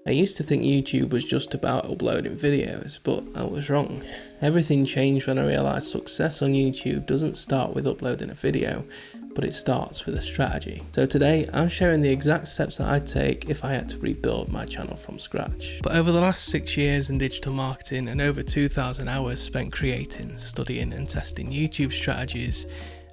I used to think YouTube was just about uploading videos, but I was wrong. Everything changed when I realised success on YouTube doesn't start with uploading a video, but it starts with a strategy. So today, I'm sharing the exact steps that I'd take if I had to rebuild my channel from scratch. But over the last 6 years in digital marketing and over 2,000 hours spent creating, studying and testing YouTube strategies,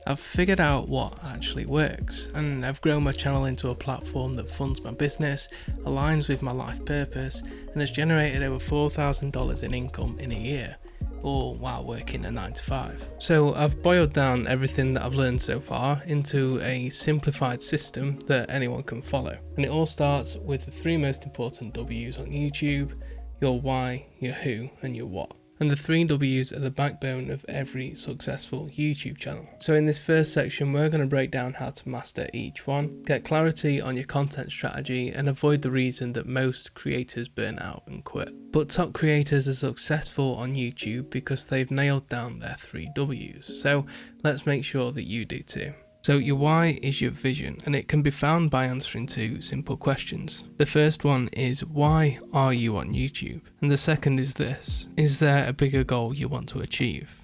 I've figured out what actually works, and I've grown my channel into a platform that funds my business, aligns with my life purpose, and has generated over $4,000 in income in a year, all while working a 9 to 5. So I've boiled down everything that I've learned so far into a simplified system that anyone can follow. And it all starts with the 3 most important W's on YouTube: your why, your who, and your what. And the 3 W's are the backbone of every successful YouTube channel. So in this first section, we're going to break down how to master each one, get clarity on your content strategy, and avoid the reason that most creators burn out and quit. But top creators are successful on YouTube because they've nailed down their 3 W's. So let's make sure that you do too. So your why is your vision, and it can be found by answering 2 simple questions. The first one is, why are you on YouTube? And the second is this: is there a bigger goal you want to achieve?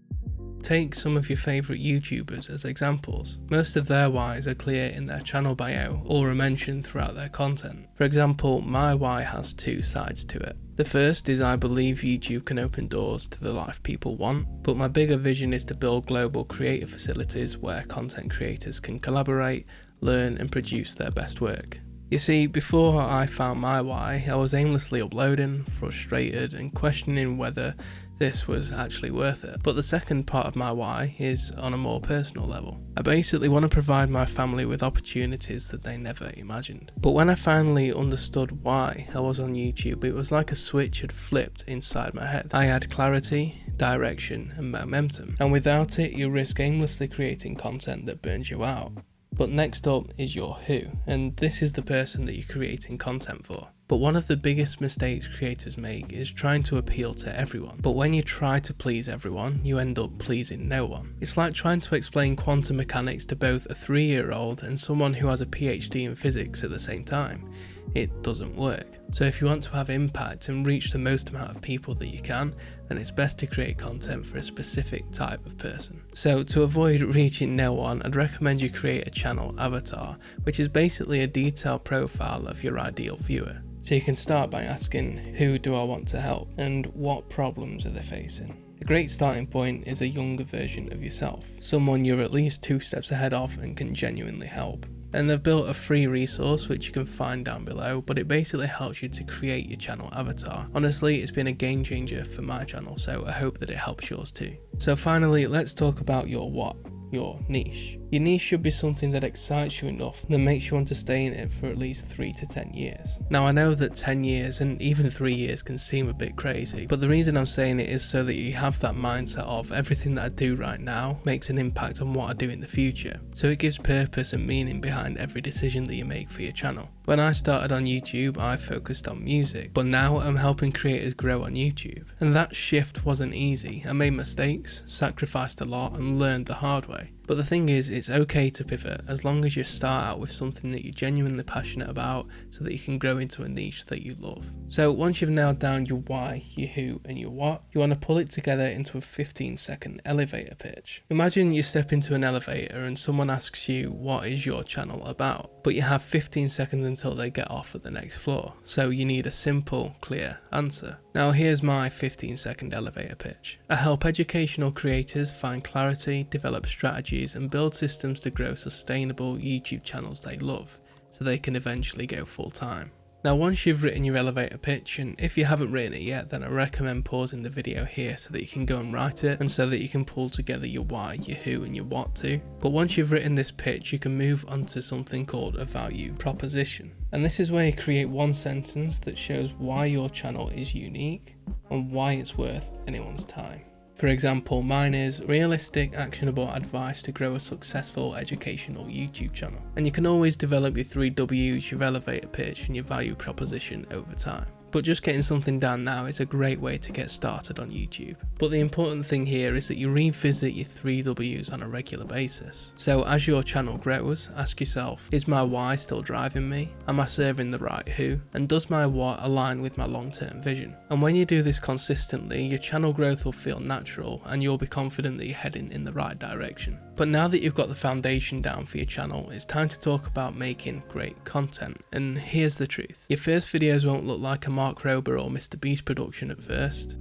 Take some of your favourite YouTubers as examples. Most of their whys are clear in their channel bio or are mentioned throughout their content. For example, my why has 2 sides to it. The first is I believe YouTube can open doors to the life people want, but my bigger vision is to build global creative facilities where content creators can collaborate, learn and produce their best work. You see, before I found my why, I was aimlessly uploading, frustrated and questioning whether this was actually worth it. But the second part of my why is on a more personal level. I basically want to provide my family with opportunities that they never imagined. But when I finally understood why I was on YouTube, it was like a switch had flipped inside my head. I had clarity, direction and momentum, and without it you risk aimlessly creating content that burns you out. But next up is your who, and this is the person that you're creating content for. But one of the biggest mistakes creators make is trying to appeal to everyone. But when you try to please everyone, you end up pleasing no one. It's like trying to explain quantum mechanics to both a 3-year-old and someone who has a PhD in physics at the same time. It doesn't work. So if you want to have impact and reach the most amount of people that you can, then it's best to create content for a specific type of person. So to avoid reaching no one, I'd recommend you create a channel avatar, which is basically a detailed profile of your ideal viewer. So you can start by asking, who do I want to help and what problems are they facing? A great starting point is a younger version of yourself, someone you're at least 2 steps ahead of and can genuinely help. And they've built a free resource which you can find down below, but it basically helps you to create your channel avatar. Honestly, it's been a game changer for my channel, so I hope that it helps yours too. So finally, let's talk about your what. Your niche. Your niche should be something that excites you enough that makes you want to stay in it for at least 3 to 10 years. Now I know that 10 years and even 3 years can seem a bit crazy, but the reason I'm saying it is so that you have that mindset of everything that I do right now makes an impact on what I do in the future. So it gives purpose and meaning behind every decision that you make for your channel. When I started on YouTube, I focused on music, but now I'm helping creators grow on YouTube. And that shift wasn't easy. I made mistakes, sacrificed a lot and learned the hard way. But the thing is, it's okay to pivot as long as you start out with something that you're genuinely passionate about so that you can grow into a niche that you love. So once you've nailed down your why, your who and your what, you want to pull it together into a 15-second elevator pitch. Imagine you step into an elevator and someone asks you, what is your channel about? But you have 15 seconds until they get off at the next floor. So you need a simple, clear answer. Now here's my 15-second elevator pitch. I help educational creators find clarity, develop strategies and build systems to grow sustainable YouTube channels they love, so they can eventually go full time. Now once you've written your elevator pitch, and if you haven't written it yet, then I recommend pausing the video here so that you can go and write it, and so that you can pull together your why, your who and your what too. But once you've written this pitch, you can move on to something called a value proposition. And this is where you create one sentence that shows why your channel is unique and why it's worth anyone's time. For example, mine is realistic, actionable advice to grow a successful educational YouTube channel. And you can always develop your 3 W's, your elevator pitch and your value proposition over time. but just getting something down now is a great way to get started on YouTube. But the important thing here is that you revisit your 3 W's on a regular basis. So as your channel grows, ask yourself, is my why still driving me? Am I serving the right who? And does my what align with my long-term vision? And when you do this consistently, your channel growth will feel natural and you'll be confident that you're heading in the right direction. But now that you've got the foundation down for your channel, it's time to talk about making great content. And here's the truth. Your first videos won't look like a Mark Rober or Mr. Beast production at first.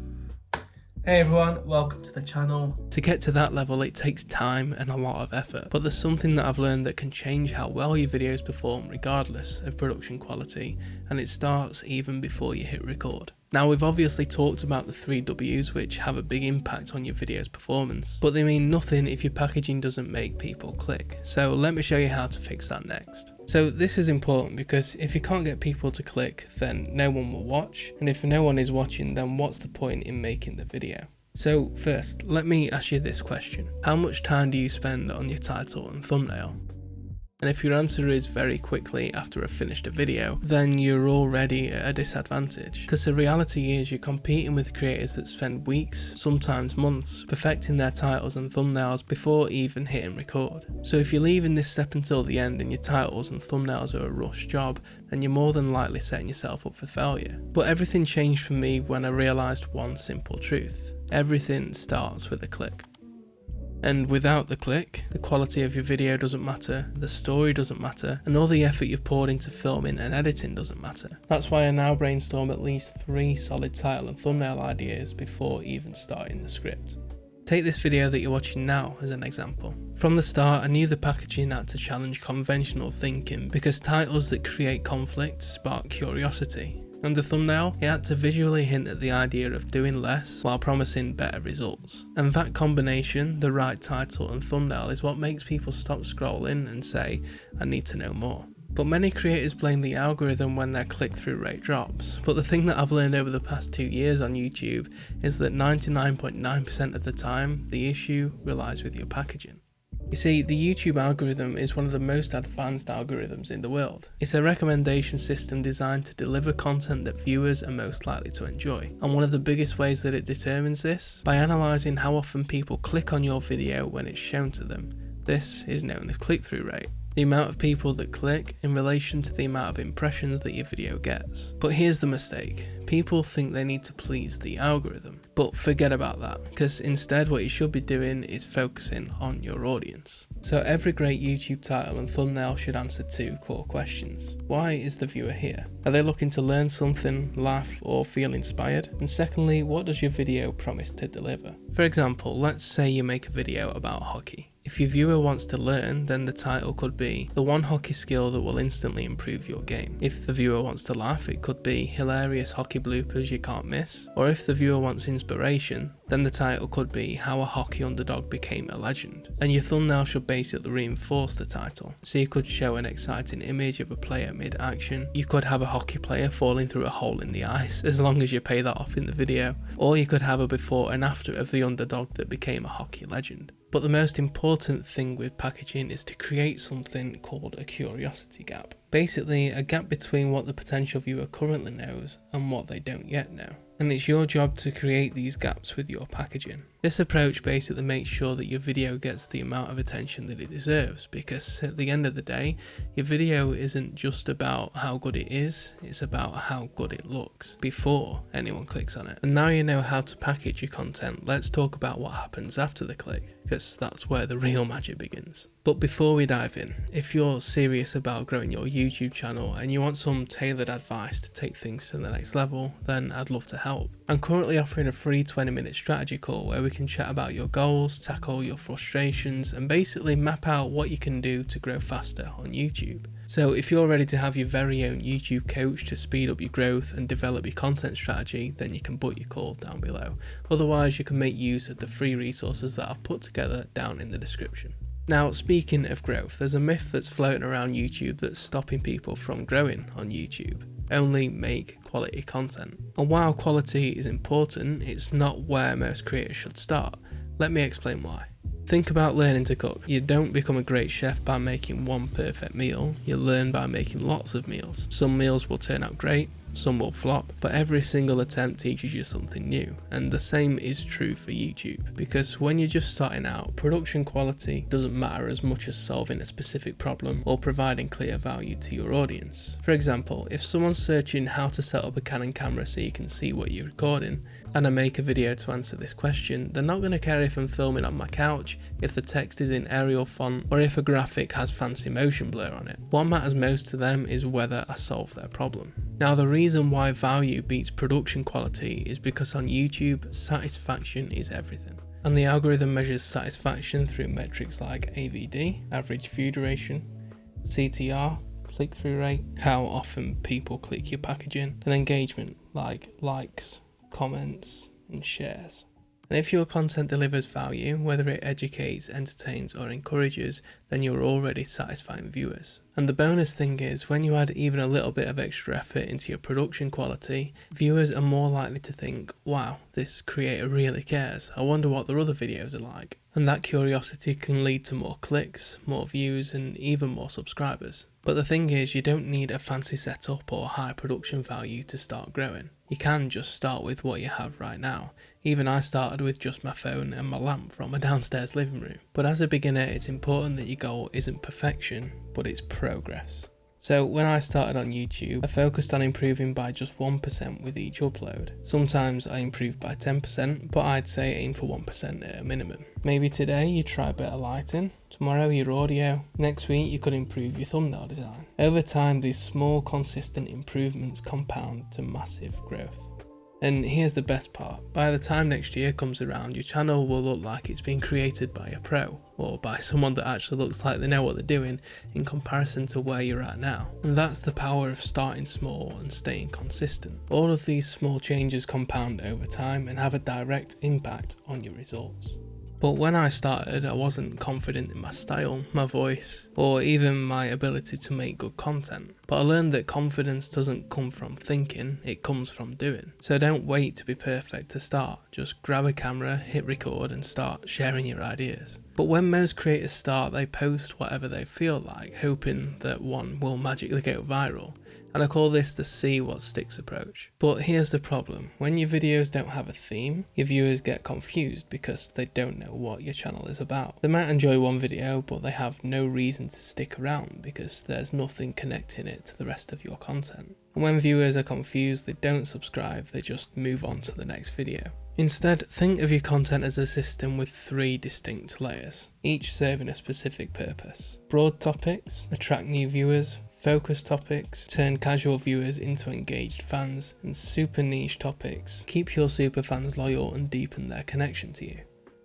Hey everyone, welcome to the channel. To get to that level, it takes time and a lot of effort, but there's something that I've learned that can change how well your videos perform regardless of production quality, and it starts even before you hit record. Now, we've obviously talked about the 3 W's, which have a big impact on your video's performance, but they mean nothing if your packaging doesn't make people click. So let me show you how to fix that next. So this is important because if you can't get people to click, then no one will watch, and if no one is watching, then what's the point in making the video? So first, let me ask you this question. How much time do you spend on your title and thumbnail? And if your answer is very quickly after I've finished a video, then you're already at a disadvantage. Because the reality is you're competing with creators that spend weeks, sometimes months, perfecting their titles and thumbnails before even hitting record. So if you're leaving this step until the end and your titles and thumbnails are a rush job, then you're more than likely setting yourself up for failure. But everything changed for me when I realised one simple truth. Everything starts with a click. And without the click, the quality of your video doesn't matter, the story doesn't matter, and all the effort you've poured into filming and editing doesn't matter. That's why I now brainstorm at least 3 solid title and thumbnail ideas before even starting the script. Take this video that you're watching now as an example. From the start, I knew the packaging had to challenge conventional thinking because titles that create conflict spark curiosity. And the thumbnail, it had to visually hint at the idea of doing less while promising better results. And that combination, the right title and thumbnail, is what makes people stop scrolling and say, I need to know more. But many creators blame the algorithm when their click-through rate drops. But the thing that I've learned over the past 2 years on YouTube is that 99.9% of the time, the issue relies with your packaging. You see, the YouTube algorithm is one of the most advanced algorithms in the world. It's a recommendation system designed to deliver content that viewers are most likely to enjoy. And one of the biggest ways that it determines this, by analysing how often people click on your video when it's shown to them. This is known as click-through rate. The amount of people that click in relation to the amount of impressions that your video gets. But here's the mistake. People think they need to please the algorithm. But forget about that, because instead what you should be doing is focusing on your audience. So every great YouTube title and thumbnail should answer 2 core questions. Why is the viewer here? Are they looking to learn something, laugh, or feel inspired? And secondly, what does your video promise to deliver? For example, let's say you make a video about hockey. If your viewer wants to learn, then the title could be the one hockey skill that will instantly improve your game. If the viewer wants to laugh, it could be hilarious hockey bloopers you can't miss. Or if the viewer wants inspiration, then the title could be how a hockey underdog became a legend. And your thumbnail should basically reinforce the title. So you could show an exciting image of a player mid-action. You could have a hockey player falling through a hole in the ice, as long as you pay that off in the video. Or you could have a before and after of the underdog that became a hockey legend. But the most important thing with packaging is to create something called a curiosity gap. Basically, a gap between what the potential viewer currently knows and what they don't yet know. And it's your job to create these gaps with your packaging. This approach basically makes sure that your video gets the amount of attention that it deserves, because at the end of the day, your video isn't just about how good it is, it's about how good it looks before anyone clicks on it. And now you know how to package your content, let's talk about what happens after the click, because that's where the real magic begins. But before we dive in, if you're serious about growing your YouTube channel and you want some tailored advice to take things to the next level, then I'd love to help. I'm currently offering a free 20-minute strategy call where we can chat about your goals, tackle your frustrations, and basically map out what you can do to grow faster on YouTube. So if you're ready to have your very own YouTube coach to speed up your growth and develop your content strategy, then you can book your call down below. Otherwise, you can make use of the free resources that I've put together down in the description. Now, speaking of growth, there's a myth that's floating around YouTube that's stopping people from growing on YouTube. Only make quality content. And while quality is important, it's not where most creators should start. Let me explain why. Think about learning to cook. You don't become a great chef by making one perfect meal, you learn by making lots of meals. Some meals will turn out great, some will flop, but every single attempt teaches you something new. And the same is true for YouTube, because when you're just starting out, production quality doesn't matter as much as solving a specific problem or providing clear value to your audience. For example, if someone's searching how to set up a Canon camera so you can see what you're recording, and I make a video to answer this question, they're not going to care if I'm filming on my couch, if the text is in Arial font, or if a graphic has fancy motion blur on it. What matters most to them is whether I solve their problem. Now, the reason why value beats production quality is because on YouTube, satisfaction is everything. And the algorithm measures satisfaction through metrics like AVD, average view duration, CTR, click-through rate, how often people click your packaging, and engagement like likes, comments, and shares. And if your content delivers value, whether it educates, entertains, or encourages, then you're already satisfying viewers. And the bonus thing is, when you add even a little bit of extra effort into your production quality, viewers are more likely to think, wow, this creator really cares, I wonder what their other videos are like. And that curiosity can lead to more clicks, more views, and even more subscribers. But the thing is, you don't need a fancy setup or high production value to start growing. You can just start with what you have right now. Even I started with just my phone and my lamp from a downstairs living room. But as a beginner, it's important that your goal isn't perfection, but it's progress. So when I started on YouTube, I focused on improving by just 1% with each upload. Sometimes I improved by 10%, but I'd say aim for 1% at a minimum. Maybe today you try better lighting, tomorrow your audio, next week you could improve your thumbnail design. Over time, these small consistent improvements compound to massive growth. And here's the best part, by the time next year comes around, your channel will look like it's been created by a pro, or by someone that actually looks like they know what they're doing in comparison to where you're at now. And that's the power of starting small and staying consistent. All of these small changes compound over time and have a direct impact on your results. But when I started, I wasn't confident in my style, my voice, or even my ability to make good content. But I learned that confidence doesn't come from thinking, it comes from doing. So don't wait to be perfect to start. Just grab a camera, hit record, and start sharing your ideas. But when most creators start, they post whatever they feel like, hoping that one will magically go viral. And I call this the see what sticks approach. But here's the problem, when your videos don't have a theme, your viewers get confused because they don't know what your channel is about. They might enjoy one video, but they have no reason to stick around because there's nothing connecting it to the rest of your content. And when viewers are confused, they don't subscribe, they just move on to the next video. Instead, think of your content as a system with 3 distinct layers, each serving a specific purpose. Broad topics attract new viewers, focus topics turn casual viewers into engaged fans, and super niche topics keep your super fans loyal and deepen their connection to you.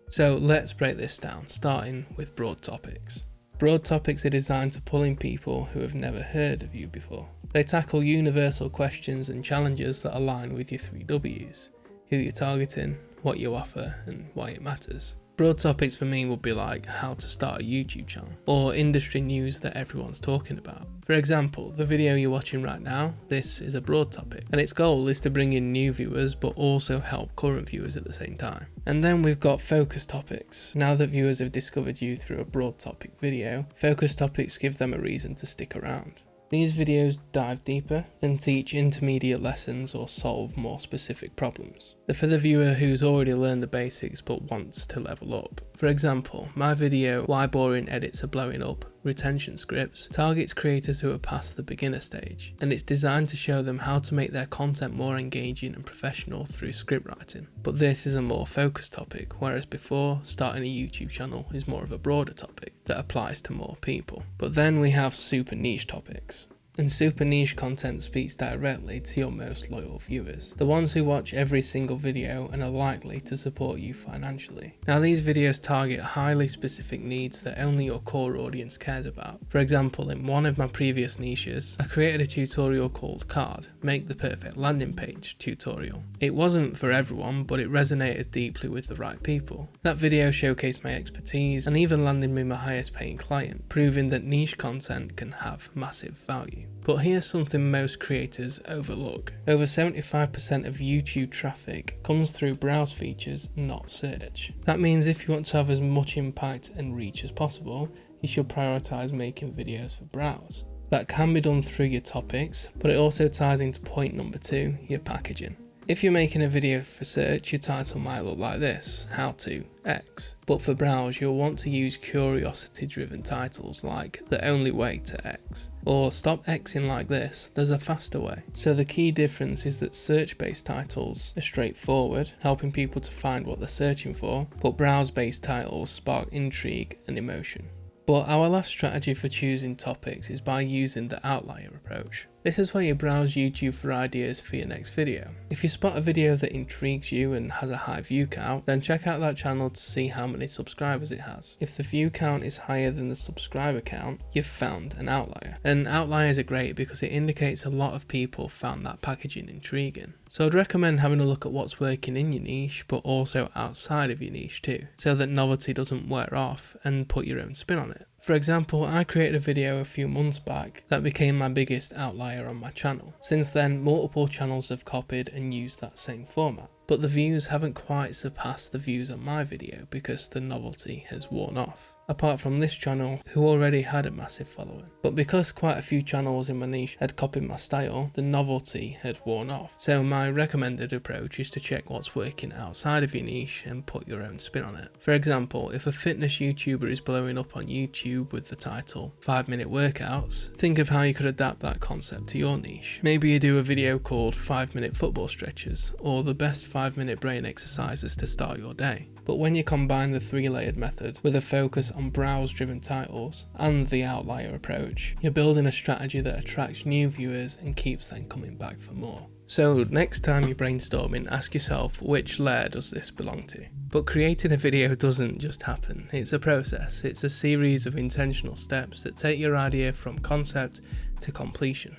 So let's break this down, starting with broad topics. Broad topics are designed to pull in people who have never heard of you before. They tackle universal questions and challenges that align with your 3 Ws. Who you're targeting, what you offer, and why it matters. Broad topics for me would be like how to start a YouTube channel, or industry news that everyone's talking about. For example, the video you're watching right now, this is a broad topic, and its goal is to bring in new viewers but also help current viewers at the same time. And then we've got focus topics. Now that viewers have discovered you through a broad topic video, focus topics give them a reason to stick around. These videos dive deeper and teach intermediate lessons or solve more specific problems. They're for the viewer who's already learned the basics but wants to level up. For example, my video, Why Boring Edits Are Blowing Up, Retention Scripts, targets creators who are past the beginner stage, and it's designed to show them how to make their content more engaging and professional through script writing. But this is a more focused topic, whereas before, starting a YouTube channel is more of a broader topic that applies to more people. But then we have super niche topics. And super niche content speaks directly to your most loyal viewers, the ones who watch every single video and are likely to support you financially. Now these videos target highly specific needs that only your core audience cares about. For example, in one of my previous niches, I created a tutorial called Card, Make the Perfect Landing Page tutorial. It wasn't for everyone, but it resonated deeply with the right people. That video showcased my expertise and even landed me my highest paying client, proving that niche content can have massive value. But here's something most creators overlook. Over 75% of YouTube traffic comes through browse features, not search. That means if you want to have as much impact and reach as possible, you should prioritize making videos for browse. That can be done through your topics, but it also ties into point number 2, your packaging. If you're making a video for search, your title might look like this: How to X. But for browse, you'll want to use curiosity driven titles like The Only Way to X, or Stop Xing Like This, There's a Faster Way. So the key difference is that search based titles are straightforward, helping people to find what they're searching for, but browse based titles spark intrigue and emotion. But our last strategy for choosing topics is by using the outlier approach. This is where you browse YouTube for ideas for your next video. If you spot a video that intrigues you and has a high view count, then check out that channel to see how many subscribers it has. If the view count is higher than the subscriber count, you've found an outlier. And outliers are great because it indicates a lot of people found that packaging intriguing. So I'd recommend having a look at what's working in your niche, but also outside of your niche too, so that novelty doesn't wear off and put your own spin on it. For example, I created a video a few months back that became my biggest outlier on my channel. Since then, multiple channels have copied and used that same format, but the views haven't quite surpassed the views on my video because the novelty has worn off. Apart from this channel, who already had a massive following. But because quite a few channels in my niche had copied my style, the novelty had worn off. So my recommended approach is to check what's working outside of your niche and put your own spin on it. For example, if a fitness YouTuber is blowing up on YouTube with the title 5-minute workouts, think of how you could adapt that concept to your niche. Maybe you do a video called 5-minute football stretches, or the best 5-minute brain exercises to start your day. But when you combine the 3-layered method with a focus on browse-driven titles and the outlier approach, you're building a strategy that attracts new viewers and keeps them coming back for more. So next time you're brainstorming, ask yourself, which layer does this belong to? But creating a video doesn't just happen, it's a process. It's a series of intentional steps that take your idea from concept to completion.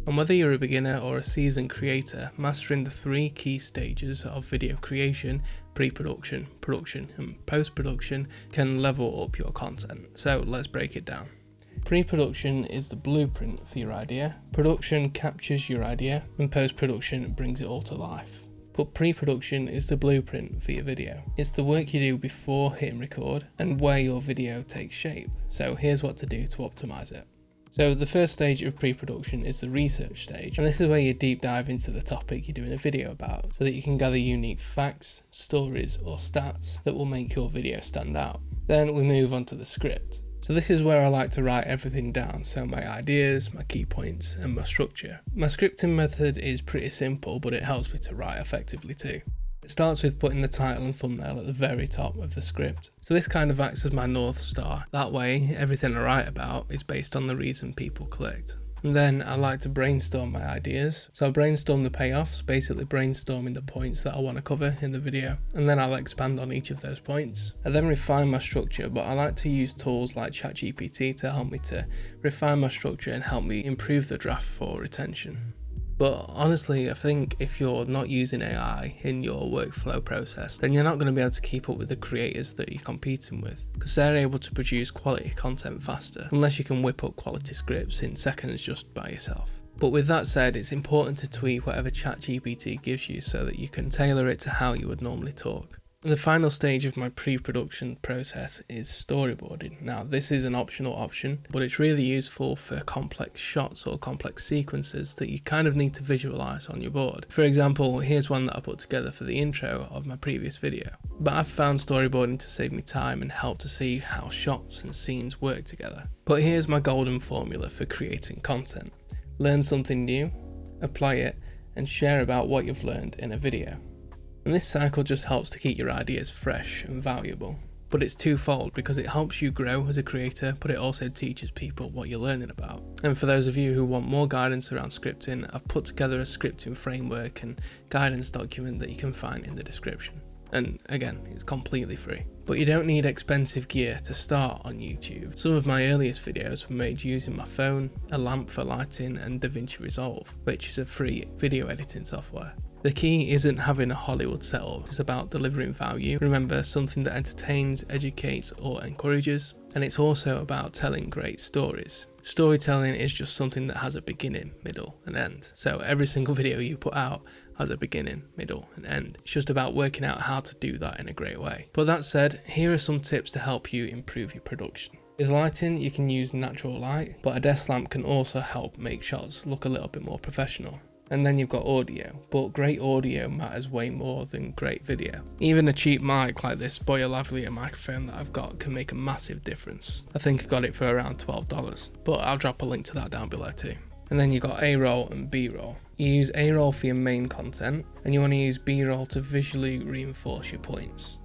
And whether you're a beginner or a seasoned creator, mastering the 3 key stages of video creation, pre-production, production and post-production, can level up your content. So let's break it down. Pre-production is the blueprint for your idea, production captures your idea, and post-production brings it all to life. But pre-production is the blueprint for your video. It's the work you do before hitting record and where your video takes shape. So here's what to do to optimize it. So the first stage of pre-production is the research stage, and this is where you deep dive into the topic you're doing a video about so that you can gather unique facts, stories or stats that will make your video stand out. Then we move on to the script. So this is where I like to write everything down, so my ideas, my key points and my structure. My scripting method is pretty simple, but it helps me to write effectively too. It starts with putting the title and thumbnail at the very top of the script. So this kind of acts as my North Star. That way, everything I write about is based on the reason people clicked. And then I like to brainstorm my ideas. So I brainstorm the payoffs, basically brainstorming the points that I want to cover in the video. And then I'll expand on each of those points. I then refine my structure, but I like to use tools like ChatGPT to help me to refine my structure and help me improve the draft for retention. But honestly, I think if you're not using AI in your workflow process, then you're not going to be able to keep up with the creators that you're competing with, because they're able to produce quality content faster, unless you can whip up quality scripts in seconds just by yourself. But with that said, it's important to tweak whatever ChatGPT gives you so that you can tailor it to how you would normally talk. And the final stage of my pre-production process is storyboarding. Now, this is an optional option, but it's really useful for complex shots or complex sequences that you kind of need to visualize on your board. For example, here's one that I put together for the intro of my previous video. But I've found storyboarding to save me time and help to see how shots and scenes work together. But here's my golden formula for creating content. Learn something new, apply it, and share about what you've learned in a video. And this cycle just helps to keep your ideas fresh and valuable. But it's twofold because it helps you grow as a creator, but it also teaches people what you're learning about. And for those of you who want more guidance around scripting, I've put together a scripting framework and guidance document that you can find in the description. And again, it's completely free. But you don't need expensive gear to start on YouTube. Some of my earliest videos were made using my phone, a lamp for lighting, and DaVinci Resolve, which is a free video editing software. The key isn't having a Hollywood setup, it's about delivering value. Remember, something that entertains, educates or encourages. And it's also about telling great stories. Storytelling is just something that has a beginning, middle and end. So every single video you put out has a beginning, middle and end. It's just about working out how to do that in a great way. But that said, here are some tips to help you improve your production. With lighting, you can use natural light, but a desk lamp can also help make shots look a little bit more professional. And then you've got audio, but great audio matters way more than great video. Even a cheap mic like this Boya Lavalier microphone that I've got can make a massive difference. I think I got it for around $12, but I'll drop a link to that down below too. And then you've got A-roll and B-roll. You use A-roll for your main content, and you want to use B-roll to visually reinforce your points.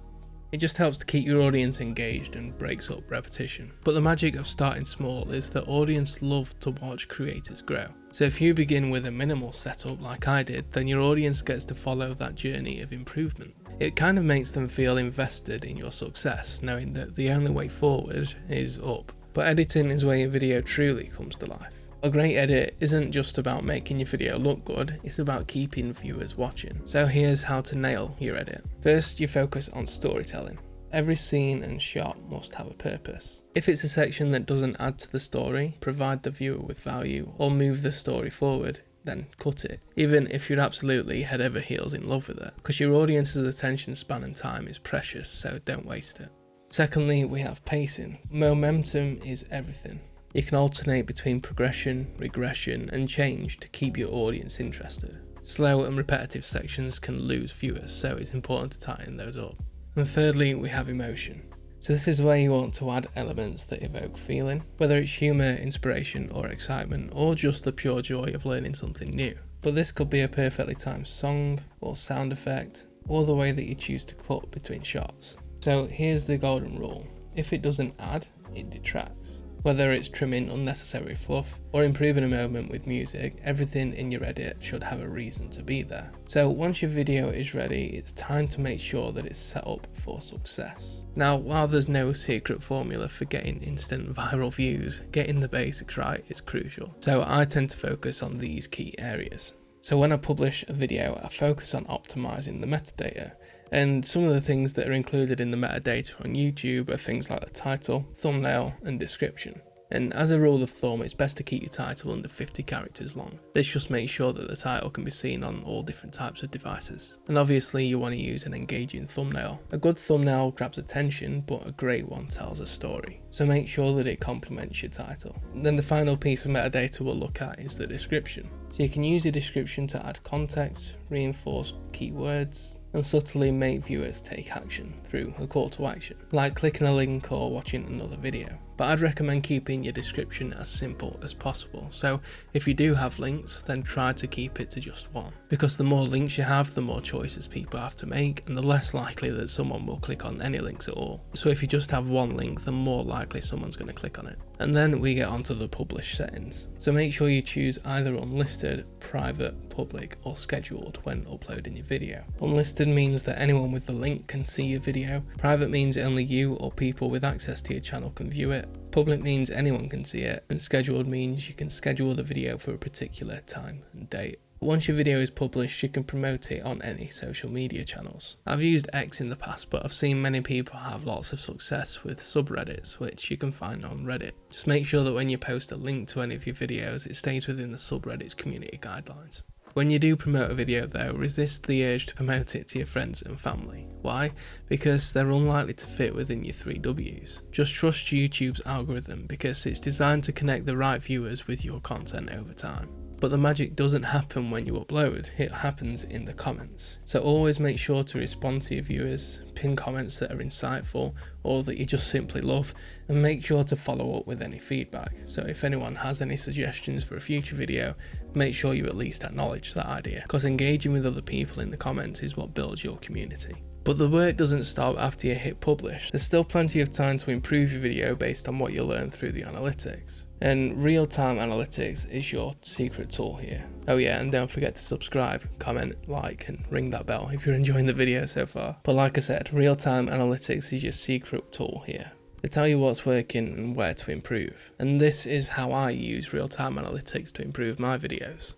It just helps to keep your audience engaged and breaks up repetition. But the magic of starting small is that audience love to watch creators grow. So if you begin with a minimal setup like I did, then your audience gets to follow that journey of improvement. It kind of makes them feel invested in your success, knowing that the only way forward is up. But editing is where your video truly comes to life. A great edit isn't just about making your video look good, it's about keeping viewers watching. So here's how to nail your edit. First, you focus on storytelling. Every scene and shot must have a purpose. If it's a section that doesn't add to the story, provide the viewer with value, or move the story forward, then cut it, even if you're absolutely head over heels in love with it, because your audience's attention span and time is precious, so don't waste it. Secondly, we have pacing. Momentum is everything. You can alternate between progression, regression, and change to keep your audience interested. Slow and repetitive sections can lose viewers, so it's important to tighten those up. And thirdly, we have emotion. So this is where you want to add elements that evoke feeling, whether it's humour, inspiration, or excitement, or just the pure joy of learning something new. But this could be a perfectly timed song, or sound effect, or the way that you choose to cut between shots. So here's the golden rule. If it doesn't add, it detracts. Whether it's trimming unnecessary fluff or improving a moment with music, everything in your edit should have a reason to be there. So once your video is ready, it's time to make sure that it's set up for success. Now, while there's no secret formula for getting instant viral views, getting the basics right is crucial. So I tend to focus on these key areas. So when I publish a video, I focus on optimizing the metadata. And some of the things that are included in the metadata on YouTube are things like the title, thumbnail, and description. And as a rule of thumb, it's best to keep your title under 50 characters long. This just makes sure that the title can be seen on all different types of devices. And obviously you want to use an engaging thumbnail. A good thumbnail grabs attention, but a great one tells a story. So make sure that it complements your title. And then the final piece of metadata we'll look at is the description. So you can use your description to add context, reinforce keywords, and subtly make viewers take action through a call to action, like clicking a link or watching another video. But I'd recommend keeping your description as simple as possible. So if you do have links, then try to keep it to just one. Because the more links you have, the more choices people have to make, and the less likely that someone will click on any links at all. So if you just have one link, the more likely someone's going to click on it. And then we get onto the publish settings. So make sure you choose either unlisted, private, public, or scheduled when uploading your video. Unlisted means that anyone with the link can see your video. Private means only you or people with access to your channel can view it. Public means anyone can see it, and scheduled means you can schedule the video for a particular time and date. Once your video is published, you can promote it on any social media channels. I've used X in the past, but I've seen many people have lots of success with subreddits, which you can find on Reddit. Just make sure that when you post a link to any of your videos, it stays within the subreddit's community guidelines. When you do promote a video though, resist the urge to promote it to your friends and family. Why? Because they're unlikely to fit within your 3 Ws. Just trust YouTube's algorithm because it's designed to connect the right viewers with your content over time. But the magic doesn't happen when you upload, it happens in the comments. So always make sure to respond to your viewers, pin comments that are insightful or that you just simply love, and make sure to follow up with any feedback. So if anyone has any suggestions for a future video, make sure you at least acknowledge that idea, because engaging with other people in the comments is what builds your community. But the work doesn't stop after you hit publish. There's still plenty of time to improve your video based on what you learn through the analytics. And real-time analytics is your secret tool here. Oh yeah, and don't forget to subscribe, comment, like, and ring that bell if you're enjoying the video so far. But like I said, real-time analytics is your secret tool here. They tell you what's working and where to improve. And this is how I use real-time analytics to improve my videos.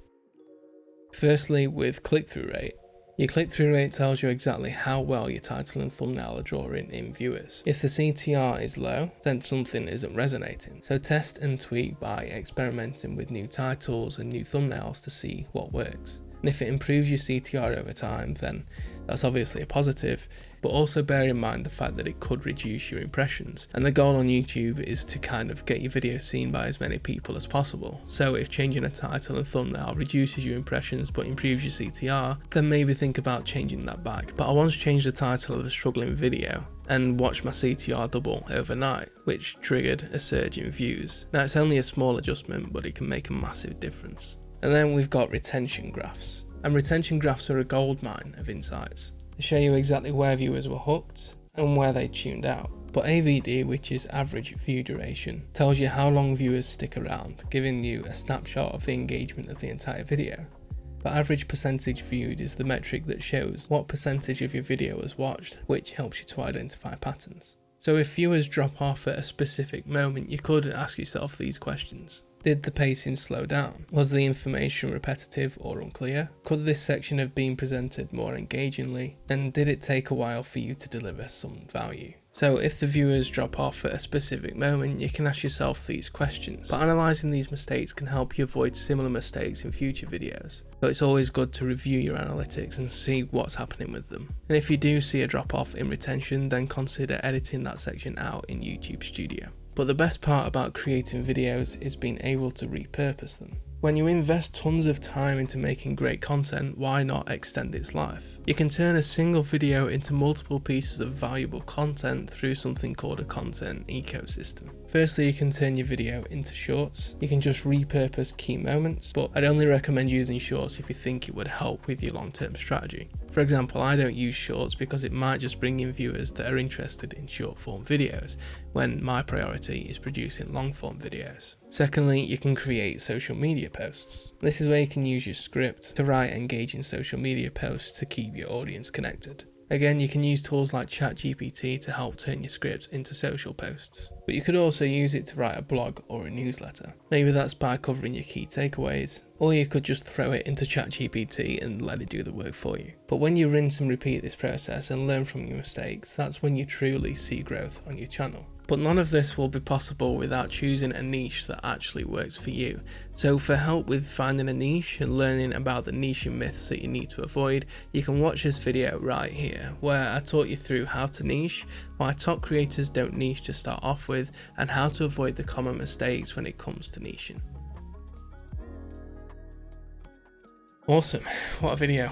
Firstly, with click-through rate. Your click-through rate tells you exactly how well your title and thumbnail are drawing in viewers. If the CTR is low, then something isn't resonating. So test and tweak by experimenting with new titles and new thumbnails to see what works. And if it improves your CTR over time, then that's obviously a positive, but also bear in mind the fact that it could reduce your impressions. And the goal on YouTube is to kind of get your video seen by as many people as possible. So if changing a title and thumbnail reduces your impressions but improves your CTR, then maybe think about changing that back. But I once changed the title of a struggling video and watched my CTR double overnight, which triggered a surge in views. Now it's only a small adjustment, but it can make a massive difference. And then we've got retention graphs. And retention graphs are a goldmine of insights. They show you exactly where viewers were hooked and where they tuned out. But AVD, which is average view duration, tells you how long viewers stick around, giving you a snapshot of the engagement of the entire video. But average percentage viewed is the metric that shows what percentage of your video was watched, which helps you to identify patterns. So if viewers drop off at a specific moment, you could ask yourself these questions. Did the pacing slow down? Was the information repetitive or unclear? Could this section have been presented more engagingly? And did it take a while for you to deliver some value? So if the viewers drop off at a specific moment, you can ask yourself these questions. But analysing these mistakes can help you avoid similar mistakes in future videos. So it's always good to review your analytics and see what's happening with them. And if you do see a drop off in retention, then consider editing that section out in YouTube Studio. But the best part about creating videos is being able to repurpose them. When you invest tons of time into making great content, why not extend its life? You can turn a single video into multiple pieces of valuable content through something called a content ecosystem. Firstly, you can turn your video into shorts. You can just repurpose key moments, but I'd only recommend using shorts if you think it would help with your long-term strategy. For example, I don't use shorts because it might just bring in viewers that are interested in short-form videos, when my priority is producing long-form videos. Secondly, you can create social media posts. This is where you can use your script to write engaging social media posts to keep your audience connected. Again, you can use tools like ChatGPT to help turn your scripts into social posts. But you could also use it to write a blog or a newsletter. Maybe that's by covering your key takeaways, or you could just throw it into ChatGPT and let it do the work for you. But when you rinse and repeat this process and learn from your mistakes, that's when you truly see growth on your channel. But none of this will be possible without choosing a niche that actually works for you. So for help with finding a niche and learning about the niche myths that you need to avoid, you can watch this video right here, where I taught you through how to niche, why top creators don't niche to start off with, and how to avoid the common mistakes when it comes to niching. Awesome, what a video.